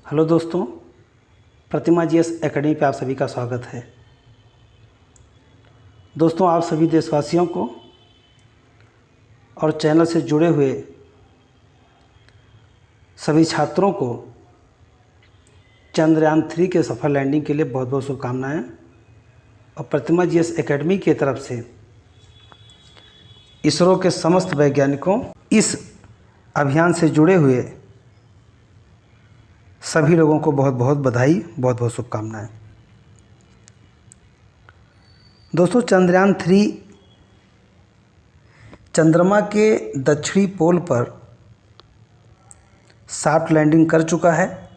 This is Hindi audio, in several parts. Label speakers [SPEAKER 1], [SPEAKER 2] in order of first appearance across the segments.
[SPEAKER 1] हेलो दोस्तों, प्रतिमा जीएस एकेडमी पे आप सभी का स्वागत है। दोस्तों, आप सभी देशवासियों को और चैनल से जुड़े हुए सभी छात्रों को चंद्रयान 3 के सफल लैंडिंग के लिए बहुत बहुत शुभकामनाएं। और प्रतिमा जीएस एकेडमी की तरफ से इसरो के समस्त वैज्ञानिकों, इस अभियान से जुड़े हुए सभी लोगों को बहुत बहुत बधाई, बहुत बहुत शुभकामनाएं। दोस्तों, चंद्रयान 3 चंद्रमा के दक्षिणी पोल पर सॉफ्ट लैंडिंग कर चुका है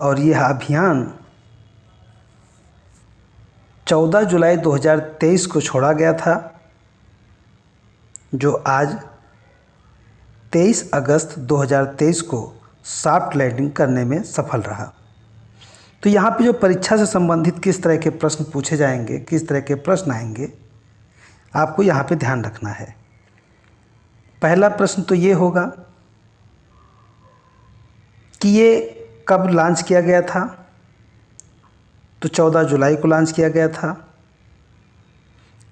[SPEAKER 1] और यह अभियान 14 जुलाई 2023 को छोड़ा गया था, जो आज 23 अगस्त 2023 को सॉफ्ट लैंडिंग करने में सफल रहा। तो यहाँ पे जो परीक्षा से संबंधित किस तरह के प्रश्न पूछे जाएंगे, किस तरह के प्रश्न आएंगे, आपको यहाँ पे ध्यान रखना है। पहला प्रश्न तो ये होगा कि ये कब लॉन्च किया गया था। तो 14 जुलाई को लॉन्च किया गया था।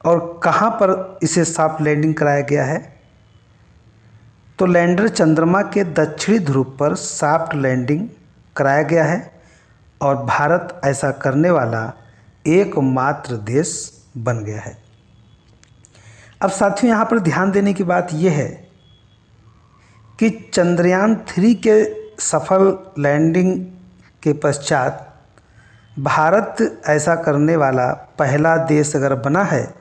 [SPEAKER 1] और कहाँ पर इसे सॉफ्ट लैंडिंग कराया गया है। तो लैंडर चंद्रमा के दक्षिणी ध्रुव पर सॉफ्ट लैंडिंग कराया गया है और भारत ऐसा करने वाला एकमात्र देश बन गया है। अब साथियों, यहाँ पर ध्यान देने की बात यह है कि चंद्रयान 3 के सफल लैंडिंग के पश्चात भारत ऐसा करने वाला पहला देश अगर बना है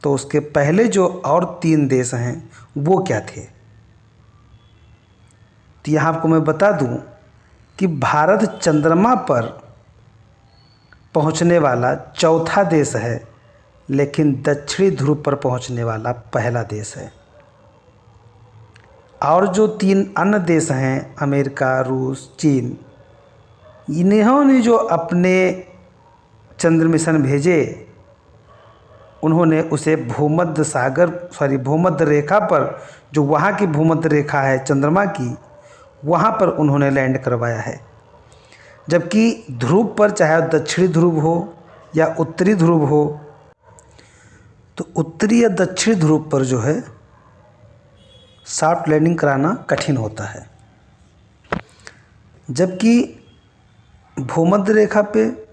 [SPEAKER 1] तो उसके पहले जो और 3 देश हैं वो क्या थे। तो यहाँ आपको मैं बता दूं कि भारत चंद्रमा पर पहुँचने वाला चौथा देश है, लेकिन दक्षिणी ध्रुव पर पहुँचने वाला पहला देश है। और जो 3 अन्य देश हैं, अमेरिका, रूस, चीन, इन्होंने जो अपने चंद्र मिशन भेजे, उन्होंने उसे भूमध्य रेखा पर, जो वहाँ की भूमध्य रेखा है चंद्रमा की, वहाँ पर उन्होंने लैंड करवाया है। जबकि ध्रुव पर, चाहे दक्षिणी ध्रुव हो या उत्तरी ध्रुव हो, तो उत्तरी या दक्षिणी ध्रुव पर जो है सॉफ्ट लैंडिंग कराना कठिन होता है। जबकि भूमध्य रेखा पे,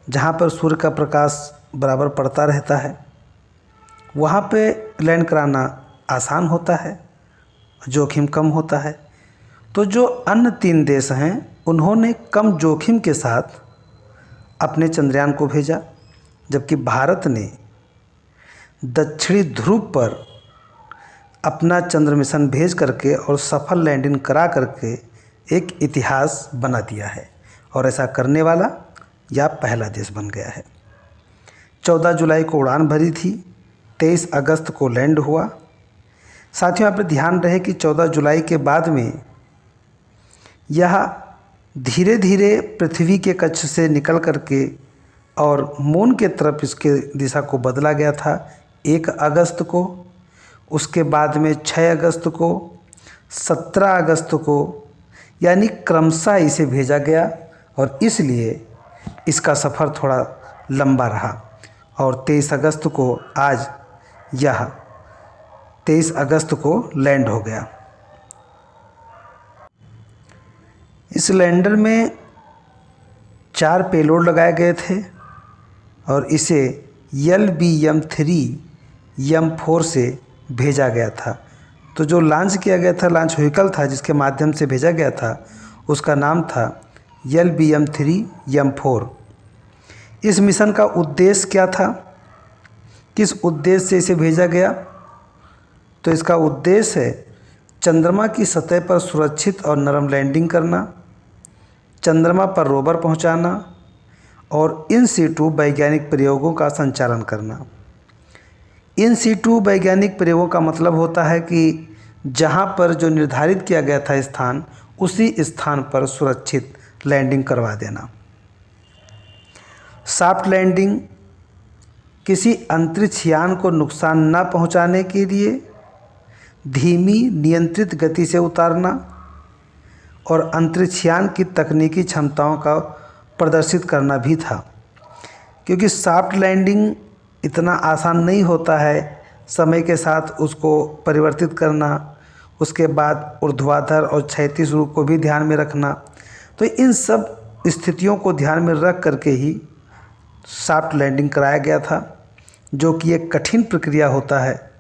[SPEAKER 1] जहाँ पर सूर्य का प्रकाश बराबर पड़ता रहता है, वहाँ पे लैंड कराना आसान होता है, जोखिम कम होता है। तो जो अन्य 3 देश हैं उन्होंने कम जोखिम के साथ अपने चंद्रयान को भेजा, जबकि भारत ने दक्षिणी ध्रुव पर अपना चंद्र मिशन भेज करके और सफल लैंडिंग करा करके एक इतिहास बना दिया है और ऐसा करने वाला यह पहला देश बन गया है। 14 जुलाई को उड़ान भरी थी, 23 अगस्त को लैंड हुआ। साथियों, यहाँ पर ध्यान रहे कि 14 जुलाई के बाद में यह धीरे धीरे पृथ्वी के कक्ष से निकल करके और मून के तरफ इसके दिशा को बदला गया था 1 अगस्त को। उसके बाद में 6 अगस्त को, 17 अगस्त को, यानी क्रमशः इसे भेजा गया और इसलिए इसका सफ़र थोड़ा लंबा रहा। और 23 अगस्त को, आज यह 23 अगस्त को लैंड हो गया। इस लैंडर में 4 पेलोड लगाए गए थे और इसे LBM-3M4 से भेजा गया था। तो जो लॉन्च किया गया था, लॉन्च व्हीकल था जिसके माध्यम से भेजा गया था, उसका नाम था LBM-3M4। इस मिशन का उद्देश्य क्या था, किस उद्देश्य से इसे भेजा गया। तो इसका उद्देश्य है चंद्रमा की सतह पर सुरक्षित और नरम लैंडिंग करना, चंद्रमा पर रोवर पहुंचाना और इन सीटू वैज्ञानिक प्रयोगों का संचालन करना। इन सीटू वैज्ञानिक प्रयोगों का मतलब होता है कि जहां पर जो निर्धारित किया गया था स्थान, उसी स्थान पर सुरक्षित लैंडिंग करवा देना। सॉफ्ट लैंडिंग किसी अंतरिक्ष यान को नुकसान न पहुंचाने के लिए धीमी नियंत्रित गति से उतारना और अंतरिक्षयान की तकनीकी क्षमताओं का प्रदर्शित करना भी था, क्योंकि सॉफ्ट लैंडिंग इतना आसान नहीं होता है। समय के साथ उसको परिवर्तित करना, उसके बाद ऊर्ध्वाधर और क्षैतिज रूप को भी ध्यान में रखना, तो इन सब स्थितियों को ध्यान में रख करके ही सॉफ्ट लैंडिंग कराया गया था, जो कि एक कठिन प्रक्रिया होता है।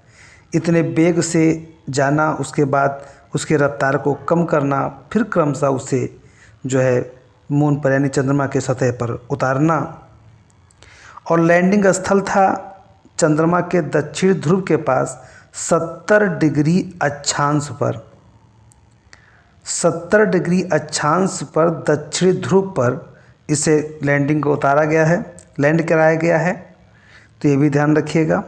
[SPEAKER 1] इतने वेग से जाना, उसके बाद उसके रफ्तार को कम करना, फिर क्रमशः उसे जो है मून पर यानी चंद्रमा के सतह पर उतारना। और लैंडिंग स्थल था चंद्रमा के दक्षिण ध्रुव के पास 70 डिग्री अक्षांश पर। 70 डिग्री अक्षांश पर दक्षिण ध्रुव पर इसे लैंडिंग को उतारा गया है, लैंड कराया गया है, तो ये भी ध्यान रखिएगा।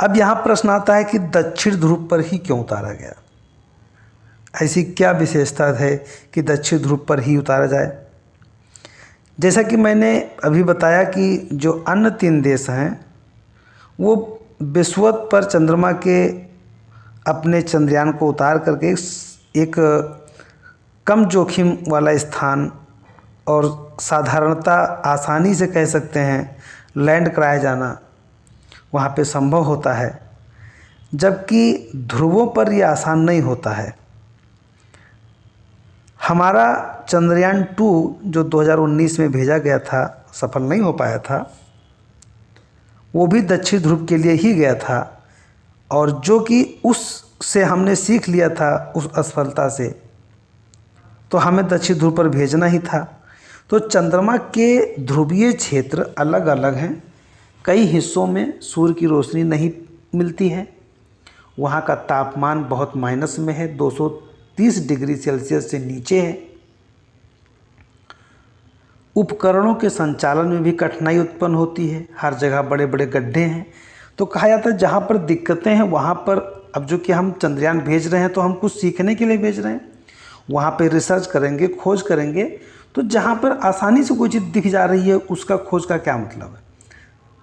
[SPEAKER 1] अब यहाँ प्रश्न आता है कि दक्षिण ध्रुव पर ही क्यों उतारा गया, ऐसी क्या विशेषता है कि दक्षिण ध्रुव पर ही उतारा जाए। जैसा कि मैंने अभी बताया कि जो अन्य 3 देश हैं वो विषुवत पर चंद्रमा के अपने चंद्रयान को उतार करके एक कम जोखिम वाला स्थान और साधारणता आसानी से कह सकते हैं लैंड कराया जाना वहाँ पे संभव होता है, जबकि ध्रुवों पर यह आसान नहीं होता है। हमारा चंद्रयान 2 जो 2019 में भेजा गया था, सफल नहीं हो पाया था, वो भी दक्षिण ध्रुव के लिए ही गया था, और जो कि उससे हमने सीख लिया था उस असफलता से, तो हमें दक्षिण ध्रुव पर भेजना ही था। तो चंद्रमा के ध्रुवीय क्षेत्र अलग अलग हैं। कई हिस्सों में सूर्य की रोशनी नहीं मिलती है, वहाँ का तापमान बहुत माइनस में है, 230 डिग्री सेल्सियस से नीचे है। उपकरणों के संचालन में भी कठिनाई उत्पन्न होती है, हर जगह बड़े बड़े गड्ढे हैं। तो कहा जाता है जहाँ पर दिक्कतें हैं वहाँ पर, अब जो कि हम चंद्रयान भेज रहे हैं तो हम कुछ सीखने के लिए भेज रहे हैं, वहाँ पे रिसर्च करेंगे, खोज करेंगे। तो जहाँ पर आसानी से कोई चीज़ दिख जा रही है उसका खोज का क्या मतलब है।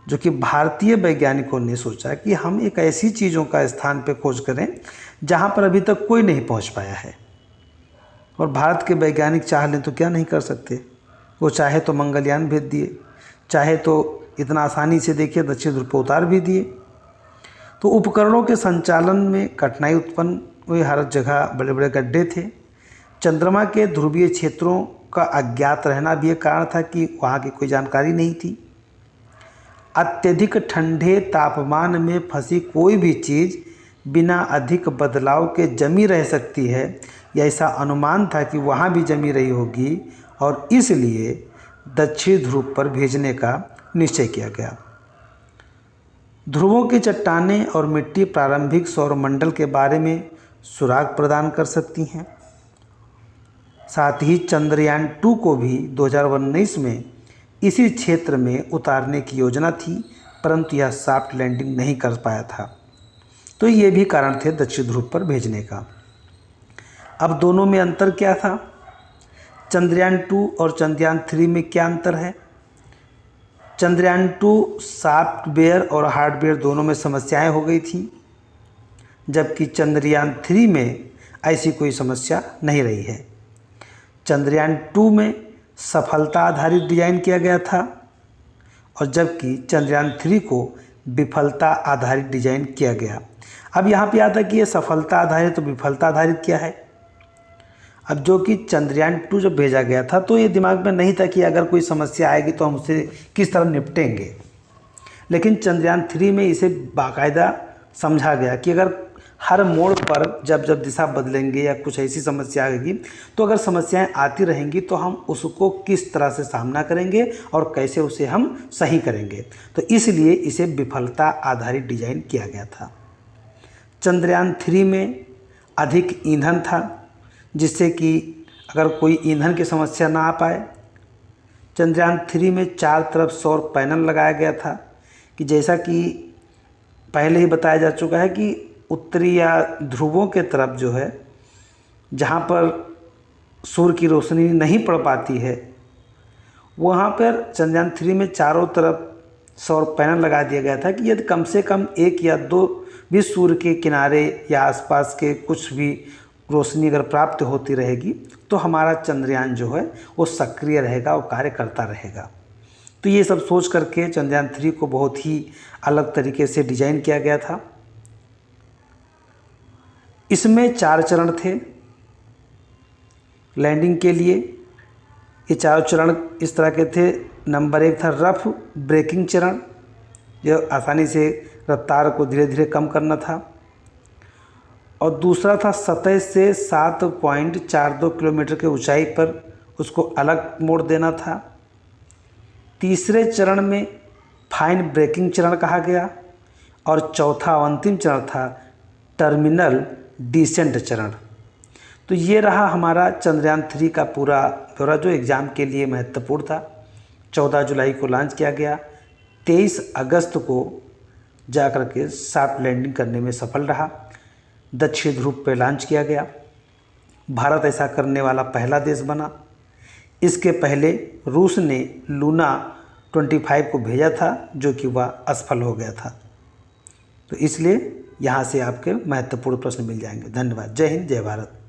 [SPEAKER 1] जो कि भारतीय वैज्ञानिकों ने सोचा कि हम एक ऐसी चीज़ों का स्थान पे खोज करें जहाँ पर अभी तक कोई नहीं पहुँच पाया है, और भारत के वैज्ञानिक चाह लें तो क्या नहीं कर सकते। वो चाहे तो मंगलयान भेज दिए, चाहे तो इतना आसानी से देखिए दक्षिण ध्रुव पर उतार भी दिए। तो उपकरणों के संचालन में कठिनाई उत्पन्न हुई, हर जगह बड़े बड़े गड्ढे थे। चंद्रमा के ध्रुवीय क्षेत्रों का अज्ञात रहना भी एक कारण था कि वहाँ की कोई जानकारी नहीं थी। अत्यधिक ठंडे तापमान में फंसी कोई भी चीज़ बिना अधिक बदलाव के जमी रह सकती है, या ऐसा अनुमान था कि वहाँ भी जमी रही होगी, और इसलिए दक्षिण ध्रुव पर भेजने का निश्चय किया गया। ध्रुवों की चट्टानें और मिट्टी प्रारंभिक सौरमंडल के बारे में सुराग प्रदान कर सकती हैं। साथ ही चंद्रयान 2 को भी 2019 में इसी क्षेत्र में उतारने की योजना थी, परंतु यह सॉफ्ट लैंडिंग नहीं कर पाया था। तो ये भी कारण थे दक्षिण ध्रुव पर भेजने का। अब दोनों में अंतर क्या था, चंद्रयान 2 और चंद्रयान 3 में क्या अंतर है। चंद्रयान 2 सॉफ्टवेयर और हार्डवेयर दोनों में समस्याएं हो गई थी, जबकि चंद्रयान 3 में ऐसी कोई समस्या नहीं रही है। चंद्रयान 2 में सफलता आधारित डिजाइन किया गया था, और जबकि चंद्रयान 3 को विफलता आधारित डिजाइन किया गया। अब यहाँ पे आता है कि ये सफलता आधारित तो विफलता आधारित क्या है। अब जो कि चंद्रयान 2 जब भेजा गया था तो ये दिमाग में नहीं था कि अगर कोई समस्या आएगी तो हम उससे किस तरह निपटेंगे, लेकिन चंद्रयान 3 में इसे बाकायदा समझा गया कि अगर हर मोड़ पर जब दिशा बदलेंगे या कुछ ऐसी समस्या आएगी, तो अगर समस्याएं आती रहेंगी तो हम उसको किस तरह से सामना करेंगे और कैसे उसे हम सही करेंगे। तो इसलिए इसे विफलता आधारित डिजाइन किया गया था। चंद्रयान 3 में अधिक ईंधन था, जिससे कि अगर कोई ईंधन की समस्या ना आ पाए। चंद्रयान 3 में 4 तरफ सौर पैनल लगाया गया था, कि जैसा कि पहले ही बताया जा चुका है कि उत्तरी या ध्रुवों के तरफ जो है, जहाँ पर सूर्य की रोशनी नहीं पड़ पाती है, वहाँ पर चंद्रयान 3 में चारों तरफ सौर पैनल लगा दिया गया था कि यदि कम से कम 1 या 2 भी सूर्य के किनारे या आसपास के कुछ भी रोशनी अगर प्राप्त होती रहेगी तो हमारा चंद्रयान जो है वो सक्रिय रहेगा, वो कार्य करता रहेगा। तो ये सब सोच करके चंद्रयान 3 को बहुत ही अलग तरीके से डिजाइन किया गया था। इसमें 4 चरण थे लैंडिंग के लिए। ये 4 चरण इस तरह के थे। नंबर 1 था रफ ब्रेकिंग चरण, जो आसानी से रफ्तार को धीरे धीरे कम करना था। और दूसरा था सतह से 7.42 किलोमीटर के ऊंचाई पर उसको अलग मोड़ देना था। तीसरे चरण में फाइन ब्रेकिंग चरण कहा गया। और चौथा और अंतिम चरण था टर्मिनल डिसेंट चरण। तो ये रहा हमारा चंद्रयान 3 का पूरा ब्यौरा, जो एग्ज़ाम के लिए महत्वपूर्ण था। 14 जुलाई को लॉन्च किया गया, 23 अगस्त को जाकर के सॉफ्ट लैंडिंग करने में सफल रहा। दक्षिण ध्रुव पर लॉन्च किया गया। भारत ऐसा करने वाला पहला देश बना। इसके पहले रूस ने लूना 25 को भेजा था, जो कि वह असफल हो गया था। तो इसलिए यहाँ से आपके महत्वपूर्ण प्रश्न मिल जाएंगे। धन्यवाद। जय हिंद, जय भारत।